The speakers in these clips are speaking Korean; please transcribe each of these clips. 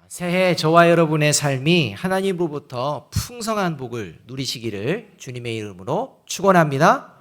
새해 저와 여러분의 삶이 하나님으로부터 풍성한 복을 누리시기를 주님의 이름으로 축원합니다.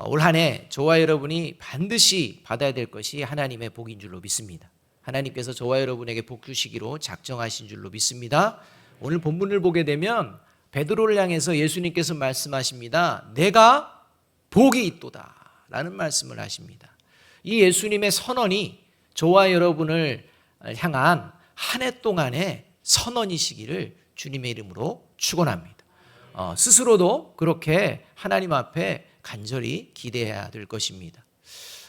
올 한 해 저와 여러분이 반드시 받아야 될 것이 하나님의 복인 줄로 믿습니다. 하나님께서 저와 여러분에게 복 주시기로 작정하신 줄로 믿습니다. 오늘 본문을 보게 되면 베드로를 향해서 예수님께서 말씀하십니다. 내가 복이 있도다 라는 말씀을 하십니다. 이 예수님의 선언이 저와 여러분을 향한 한 해 동안의 선언이시기를 주님의 이름으로 축원합니다. 스스로도 그렇게 하나님 앞에 간절히 기대해야 될 것입니다.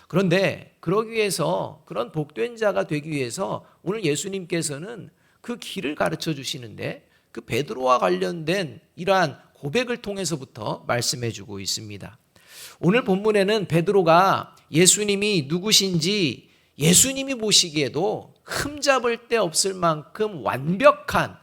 그런데 그러기 위해서, 그런 복된 자가 되기 위해서 오늘 예수님께서는 그 길을 가르쳐 주시는데 그 베드로와 관련된 이러한 고백을 통해서부터 말씀해 주고 있습니다. 오늘 본문에는 베드로가 예수님이 누구신지 예수님이 보시기에도 흠잡을 데 없을 만큼 완벽한,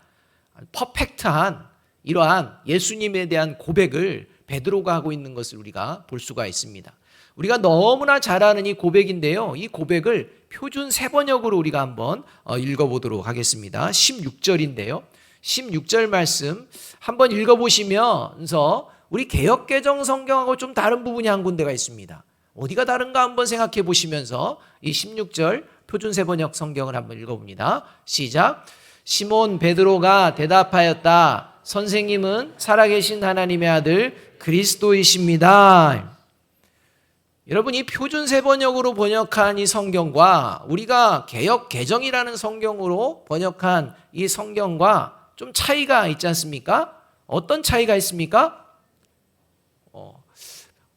퍼펙트한 이러한 예수님에 대한 고백을 베드로가 하고 있는 것을 우리가 볼 수가 있습니다. 우리가 너무나 잘 아는 이 고백인데요. 이 고백을 표준 세번역으로 우리가 한번 읽어보도록 하겠습니다. 16절인데요. 16절 말씀 한번 읽어보시면서 우리 개역개정 성경하고 좀 다른 부분이 한 군데가 있습니다. 어디가 다른가 한번 생각해 보시면서 이 16절 표준 세번역 성경을 한번 읽어봅니다. 시작. 시몬 베드로가 대답하였다. 선생님은 살아계신 하나님의 아들 그리스도이십니다. 여러분, 이 표준 세번역으로 번역한 이 성경과 우리가 개역개정이라는 성경으로 번역한 이 성경과 좀 차이가 있지 않습니까? 어떤 차이가 있습니까?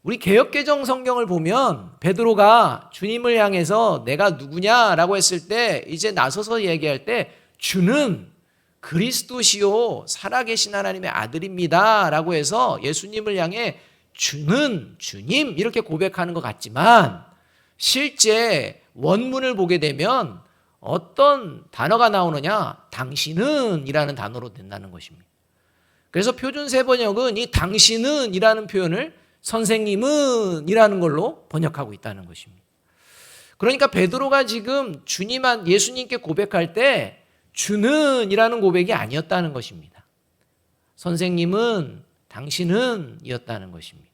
우리 개역개정 성경을 보면 베드로가 주님을 향해서 내가 누구냐라고 했을 때 이제 나서서 얘기할 때 주는 그리스도시요 살아계신 하나님의 아들입니다 라고 해서 예수님을 향해 주는 주님 이렇게 고백하는 것 같지만 실제 원문을 보게 되면 어떤 단어가 나오느냐? 당신은 이라는 단어로 된다는 것입니다. 그래서 표준 세번역은 이 당신은 이라는 표현을 선생님은 이라는 걸로 번역하고 있다는 것입니다. 그러니까 베드로가 지금 예수님께 고백할 때 주는 이라는 고백이 아니었다는 것입니다. 선생님은 당신은 이었다는 것입니다.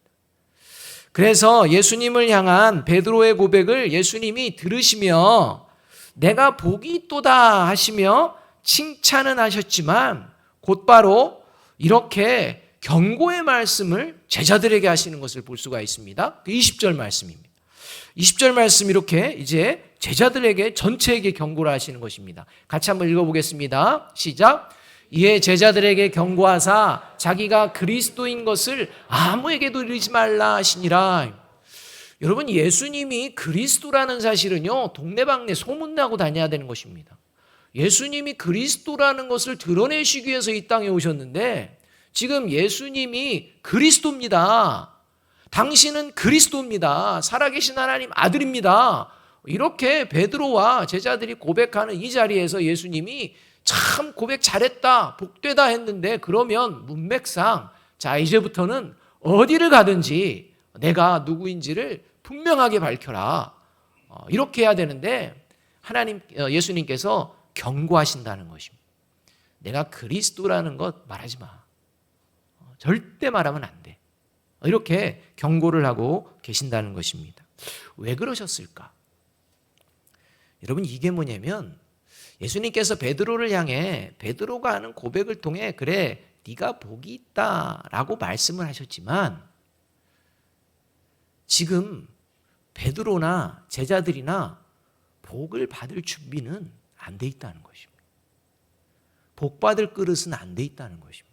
그래서 예수님을 향한 베드로의 고백을 예수님이 들으시며 내가 복이 있도다 하시며 칭찬은 하셨지만 곧바로 이렇게 경고의 말씀을 제자들에게 하시는 것을 볼 수가 있습니다. 20절 말씀입니다. 20절 말씀 이렇게 이제 제자들에게 전체에게 경고를 하시는 것입니다. 같이 한번 읽어보겠습니다. 시작. 이에 제자들에게 경고하사 자기가 그리스도인 것을 아무에게도 이르지 말라 하시니라. 여러분, 예수님이 그리스도라는 사실은요 동네방네 소문나고 다녀야 되는 것입니다. 예수님이 그리스도라는 것을 드러내시기 위해서 이 땅에 오셨는데 지금 예수님이 그리스도입니다. 당신은 그리스도입니다. 살아계신 하나님 아들입니다. 이렇게 베드로와 제자들이 고백하는 이 자리에서 예수님이 참 고백 잘했다, 복되다 했는데 그러면 문맥상 자 이제부터는 어디를 가든지 내가 누구인지를 분명하게 밝혀라. 이렇게 해야 되는데 예수님께서 경고하신다는 것입니다. 내가 그리스도라는 것 말하지 마. 절대 말하면 안 돼. 이렇게 경고를 하고 계신다는 것입니다. 왜 그러셨을까? 여러분, 이게 뭐냐면 예수님께서 베드로를 향해 베드로가 하는 고백을 통해 그래 네가 복이 있다라고 말씀을 하셨지만 지금 베드로나 제자들이나 복을 받을 준비는 안 돼 있다는 것입니다. 복 받을 그릇은 안 돼 있다는 것입니다.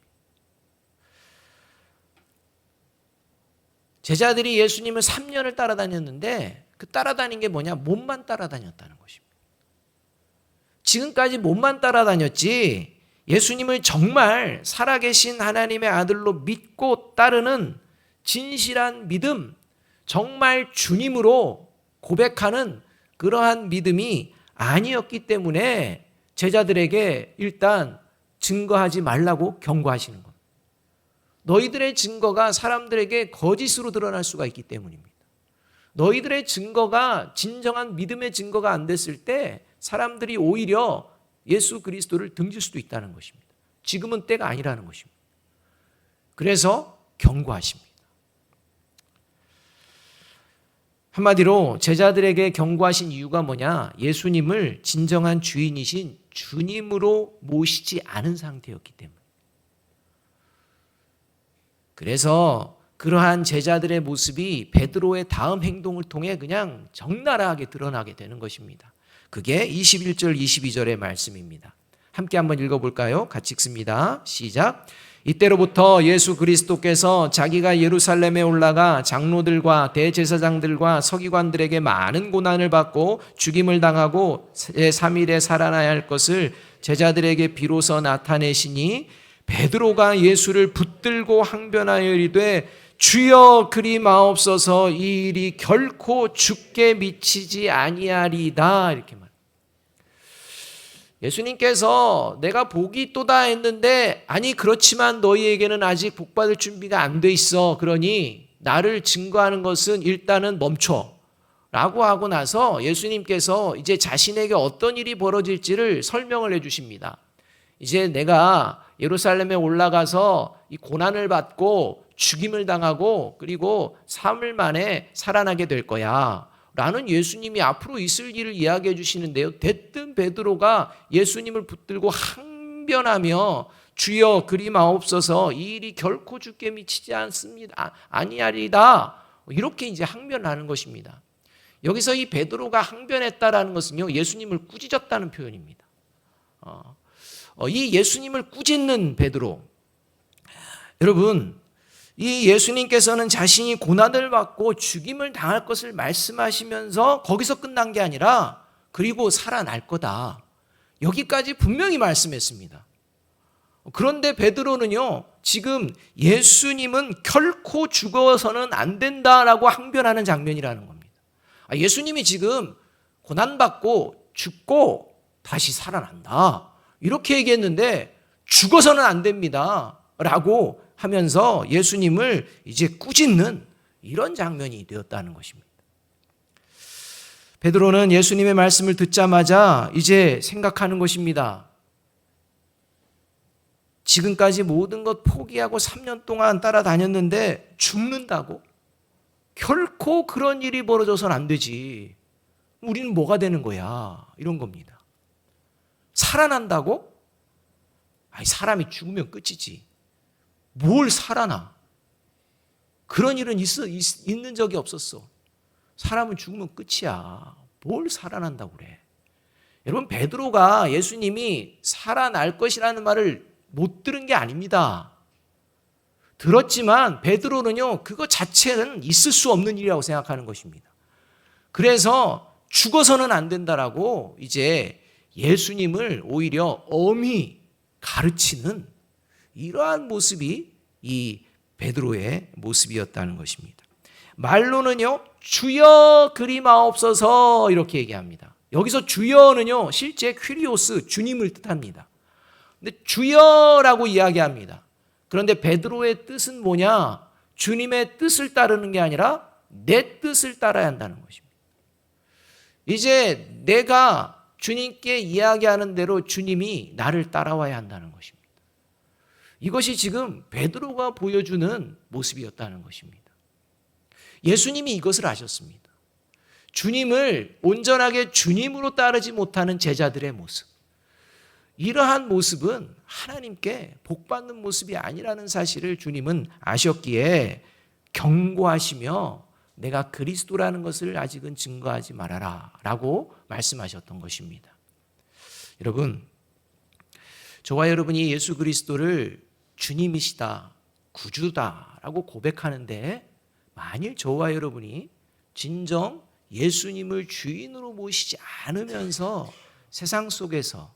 제자들이 예수님을 3년을 따라다녔는데 그 따라다닌 게 뭐냐? 몸만 따라다녔다는 것입니다. 지금까지 몸만 따라다녔지 예수님을 정말 살아계신 하나님의 아들로 믿고 따르는 진실한 믿음, 정말 주님으로 고백하는 그러한 믿음이 아니었기 때문에 제자들에게 일단 증거하지 말라고 경고하시는 겁니다. 너희들의 증거가 사람들에게 거짓으로 드러날 수가 있기 때문입니다. 너희들의 증거가 진정한 믿음의 증거가 안 됐을 때 사람들이 오히려 예수 그리스도를 등질 수도 있다는 것입니다. 지금은 때가 아니라는 것입니다. 그래서 경고하십니다. 한마디로 제자들에게 경고하신 이유가 뭐냐? 예수님을 진정한 주인이신 주님으로 모시지 않은 상태였기 때문에. 그래서 그러한 제자들의 모습이 베드로의 다음 행동을 통해 그냥 적나라하게 드러나게 되는 것입니다. 그게 21절 22절의 말씀입니다. 함께 한번 읽어볼까요? 같이 읽습니다. 시작. 이때로부터 예수 그리스도께서 자기가 예루살렘에 올라가 장로들과 대제사장들과 서기관들에게 많은 고난을 받고 죽임을 당하고 제3일에 살아나야 할 것을 제자들에게 비로소 나타내시니 베드로가 예수를 붙들고 항변하여 이르되 주여 그리 마옵소서 이 일이 결코 죽게 미치지 아니하리이다. 이렇게 말합니다. 예수님께서 내가 복이 있도다 했는데 아니 그렇지만 너희에게는 아직 복받을 준비가 안 돼 있어. 그러니 나를 증거하는 것은 일단은 멈춰 라고 하고 나서 예수님께서 이제 자신에게 어떤 일이 벌어질지를 설명을 해 주십니다. 이제 내가 예루살렘에 올라가서 이 고난을 받고 죽임을 당하고 그리고 3일 만에 살아나게 될 거야 라는 예수님이 앞으로 있을 일을 이야기해 주시는데요. 대뜸 베드로가 예수님을 붙들고 항변하며 주여 그리 마옵소서 이 일이 결코 죽게 미치지 않습니다. 아니하리다. 이렇게 이제 항변하는 것입니다. 여기서 이 베드로가 항변했다라는 것은요. 예수님을 꾸짖었다는 표현입니다. 이 예수님을 꾸짖는 베드로. 여러분 이 예수님께서는 자신이 고난을 받고 죽임을 당할 것을 말씀하시면서 거기서 끝난 게 아니라 그리고 살아날 거다. 여기까지 분명히 말씀했습니다. 그런데 베드로는요, 지금 예수님은 결코 죽어서는 안 된다라고 항변하는 장면이라는 겁니다. 예수님이 지금 고난받고 죽고 다시 살아난다. 이렇게 얘기했는데 죽어서는 안 됩니다. 라고 하면서 예수님을 이제 꾸짖는 이런 장면이 되었다는 것입니다. 베드로는 예수님의 말씀을 듣자마자 이제 생각하는 것입니다. 지금까지 모든 것 포기하고 3년 동안 따라다녔는데 죽는다고? 결코 그런 일이 벌어져서는 안 되지. 우리는 뭐가 되는 거야? 이런 겁니다. 살아난다고? 아니, 사람이 죽으면 끝이지. 뭘 살아나? 그런 일은 있는 적이 없었어. 사람은 죽으면 끝이야. 뭘 살아난다고 그래? 여러분, 베드로가 예수님이 살아날 것이라는 말을 못 들은 게 아닙니다. 들었지만 베드로는요, 그거 자체는 있을 수 없는 일이라고 생각하는 것입니다. 그래서 죽어서는 안 된다라고 이제 예수님을 오히려 엄히 가르치는 이러한 모습이 이 베드로의 모습이었다는 것입니다. 말로는요, 주여 그리 마옵소서 이렇게 얘기합니다. 여기서 주여는요, 실제 퀴리오스, 주님을 뜻합니다. 근데 주여라고 이야기합니다. 그런데 베드로의 뜻은 뭐냐? 주님의 뜻을 따르는 게 아니라 내 뜻을 따라야 한다는 것입니다. 이제 내가 주님께 이야기하는 대로 주님이 나를 따라와야 한다는 것입니다. 이것이 지금 베드로가 보여주는 모습이었다는 것입니다. 예수님이 이것을 아셨습니다. 주님을 온전하게 주님으로 따르지 못하는 제자들의 모습. 이러한 모습은 하나님께 복받는 모습이 아니라는 사실을 주님은 아셨기에 경고하시며 내가 그리스도라는 것을 아직은 증거하지 말아라 라고 말씀하셨던 것입니다. 여러분, 저와 여러분이 예수 그리스도를 주님이시다, 구주다라고 고백하는데 만일 저와 여러분이 진정 예수님을 주인으로 모시지 않으면서 세상 속에서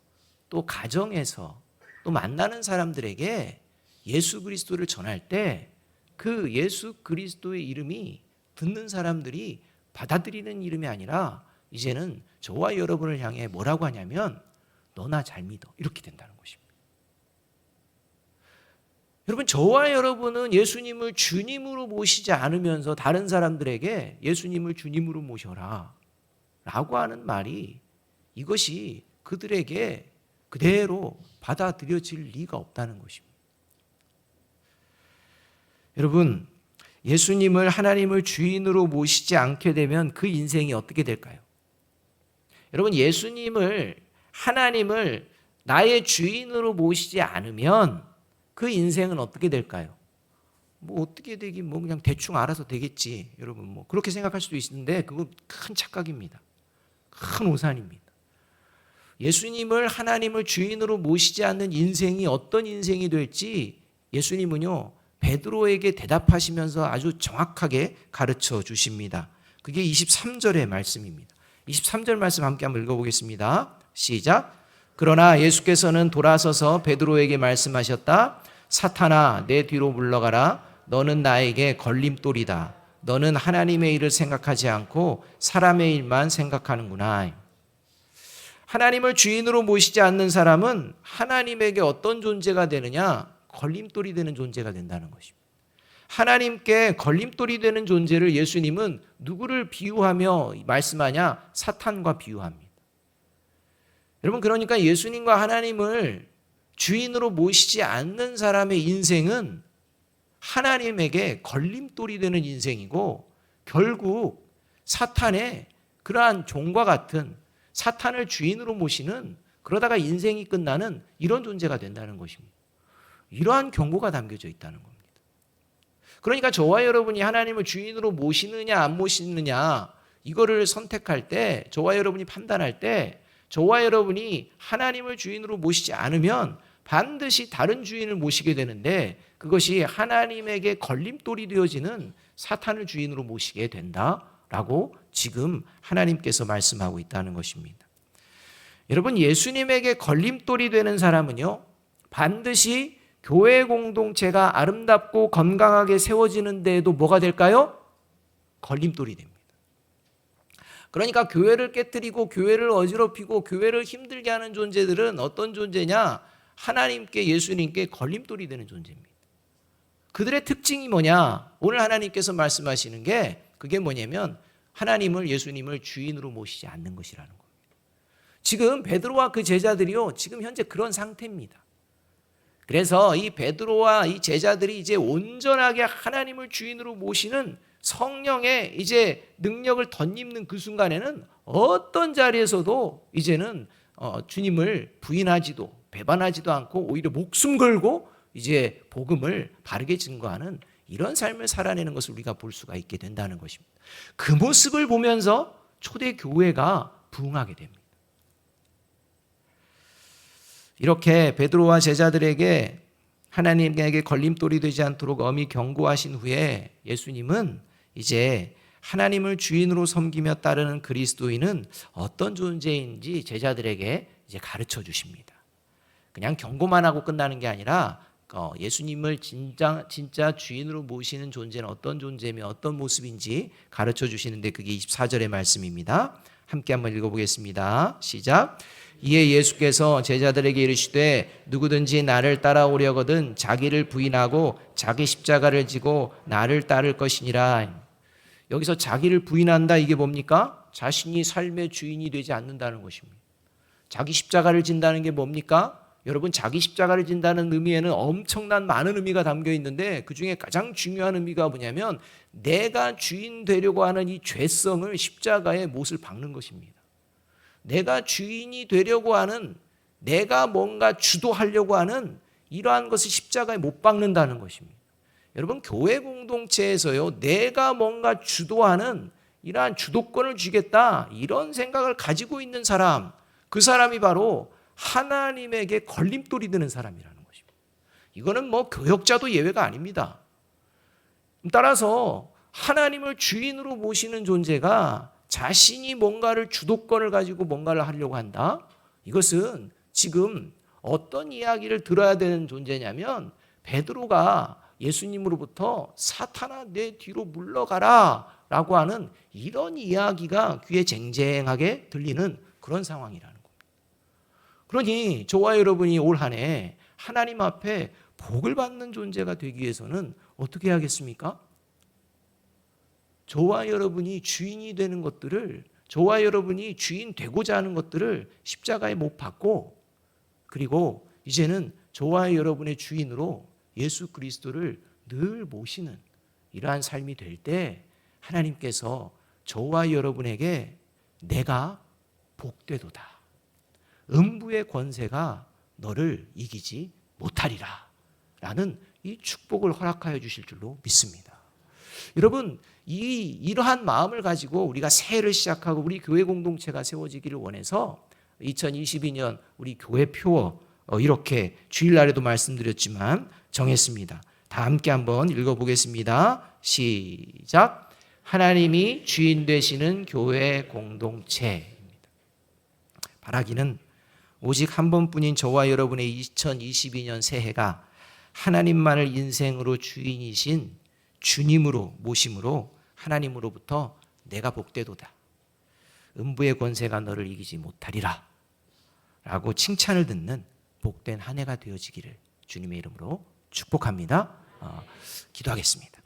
또 가정에서 또 만나는 사람들에게 예수 그리스도를 전할 때 그 예수 그리스도의 이름이 듣는 사람들이 받아들이는 이름이 아니라 이제는 저와 여러분을 향해 뭐라고 하냐면 너나 잘 믿어 이렇게 된다는 것입니다. 여러분, 저와 여러분은 예수님을 주님으로 모시지 않으면서 다른 사람들에게 예수님을 주님으로 모셔라 라고 하는 말이 이것이 그들에게 그대로 받아들여질 리가 없다는 것입니다. 여러분, 예수님을 하나님을 주인으로 모시지 않게 되면 그 인생이 어떻게 될까요? 여러분, 예수님을 하나님을 나의 주인으로 모시지 않으면 그 인생은 어떻게 될까요? 뭐 어떻게 되긴 뭐 그냥 대충 알아서 되겠지. 여러분 뭐 그렇게 생각할 수도 있는데 그건 큰 착각입니다. 큰 오산입니다. 예수님을 하나님을 주인으로 모시지 않는 인생이 어떤 인생이 될지 예수님은요 베드로에게 대답하시면서 아주 정확하게 가르쳐 주십니다. 그게 23절의 말씀입니다. 23절 말씀 함께 한번 읽어보겠습니다. 시작. 그러나 예수께서는 돌아서서 베드로에게 말씀하셨다. 사탄아, 내 뒤로 물러가라. 너는 나에게 걸림돌이다. 너는 하나님의 일을 생각하지 않고 사람의 일만 생각하는구나. 하나님을 주인으로 모시지 않는 사람은 하나님에게 어떤 존재가 되느냐? 걸림돌이 되는 존재가 된다는 것입니다. 하나님께 걸림돌이 되는 존재를 예수님은 누구를 비유하며 말씀하냐? 사탄과 비유합니다. 여러분, 그러니까 예수님과 하나님을 주인으로 모시지 않는 사람의 인생은 하나님에게 걸림돌이 되는 인생이고 결국 사탄의 그러한 종과 같은 사탄을 주인으로 모시는 그러다가 인생이 끝나는 이런 존재가 된다는 것입니다. 이러한 경고가 담겨져 있다는 겁니다. 그러니까 저와 여러분이 하나님을 주인으로 모시느냐 안 모시느냐 이거를 선택할 때 저와 여러분이 판단할 때 저와 여러분이 하나님을 주인으로 모시지 않으면 반드시 다른 주인을 모시게 되는데 그것이 하나님에게 걸림돌이 되어지는 사탄을 주인으로 모시게 된다라고 지금 하나님께서 말씀하고 있다는 것입니다. 여러분, 예수님에게 걸림돌이 되는 사람은요 반드시 교회 공동체가 아름답고 건강하게 세워지는 데에도 뭐가 될까요? 걸림돌이 됩니다. 그러니까 교회를 깨뜨리고 교회를 어지럽히고 교회를 힘들게 하는 존재들은 어떤 존재냐? 하나님께 예수님께 걸림돌이 되는 존재입니다. 그들의 특징이 뭐냐? 오늘 하나님께서 말씀하시는 게 그게 뭐냐면 하나님을 예수님을 주인으로 모시지 않는 것이라는 겁니다. 지금 베드로와 그 제자들이요 지금 현재 그런 상태입니다. 그래서 이 베드로와 이 제자들이 이제 온전하게 하나님을 주인으로 모시는 성령의 이제 능력을 덧입는 그 순간에는 어떤 자리에서도 이제는 주님을 부인하지도 배반하지도 않고 오히려 목숨 걸고 이제 복음을 바르게 증거하는 이런 삶을 살아내는 것을 우리가 볼 수가 있게 된다는 것입니다. 그 모습을 보면서 초대 교회가 부흥하게 됩니다. 이렇게 베드로와 제자들에게 하나님에게 걸림돌이 되지 않도록 엄히 경고하신 후에 예수님은 이제 하나님을 주인으로 섬기며 따르는 그리스도인은 어떤 존재인지 제자들에게 이제 가르쳐 주십니다. 그냥 경고만 하고 끝나는 게 아니라 예수님을 진짜 주인으로 모시는 존재는 어떤 존재며 어떤 모습인지 가르쳐 주시는데 그게 24절의 말씀입니다. 함께 한번 읽어보겠습니다. 시작. 이에 예수께서 제자들에게 이르시되 누구든지 나를 따라오려거든 자기를 부인하고 자기 십자가를 지고 나를 따를 것이니라. 여기서 자기를 부인한다 이게 뭡니까? 자신이 삶의 주인이 되지 않는다는 것입니다. 자기 십자가를 진다는 게 뭡니까? 여러분, 자기 십자가를 진다는 의미에는 엄청난 많은 의미가 담겨 있는데 그중에 가장 중요한 의미가 뭐냐면 내가 주인 되려고 하는 이 죄성을 십자가에 못을 박는 것입니다. 내가 주인이 되려고 하는 내가 뭔가 주도하려고 하는 이러한 것을 십자가에 못 박는다는 것입니다. 여러분, 교회 공동체에서요 내가 뭔가 주도하는 이러한 주도권을 주겠다 이런 생각을 가지고 있는 사람, 그 사람이 바로 하나님에게 걸림돌이 되는 사람이라는 것입니다. 이거는 뭐 교역자도 예외가 아닙니다. 따라서 하나님을 주인으로 모시는 존재가 자신이 뭔가를 주도권을 가지고 뭔가를 하려고 한다. 이것은 지금 어떤 이야기를 들어야 되는 존재냐면 베드로가 예수님으로부터 사탄아 내 뒤로 물러가라 라고 하는 이런 이야기가 귀에 쟁쟁하게 들리는 그런 상황이라는 겁니다. 그러니 저와 여러분이 올 한 해 하나님 앞에 복을 받는 존재가 되기 위해서는 어떻게 해야겠습니까? 저와 여러분이 주인이 되는 것들을, 저와 여러분이 주인 되고자 하는 것들을 십자가에 못 박고 그리고 이제는 저와 여러분의 주인으로 예수 그리스도를 늘 모시는 이러한 삶이 될 때 하나님께서 저와 여러분에게 내가 복되도다. 음부의 권세가 너를 이기지 못하리라. 라는 이 축복을 허락하여 주실 줄로 믿습니다. 여러분, 이러한 마음을 가지고 우리가 새해를 시작하고 우리 교회 공동체가 세워지기를 원해서 2022년 우리 교회 표어 이렇게 주일날에도 말씀드렸지만 정했습니다. 다 함께 한번 읽어보겠습니다. 시작. 하나님이 주인 되시는 교회 공동체입니다. 바라기는 오직 한 번뿐인 저와 여러분의 2022년 새해가 하나님만을 인생으로 주인이신 주님으로 모심으로 하나님으로부터 내가 복되도다. 음부의 권세가 너를 이기지 못하리라. 라고 칭찬을 듣는 복된 한 해가 되어지기를 주님의 이름으로 축복합니다. 기도하겠습니다.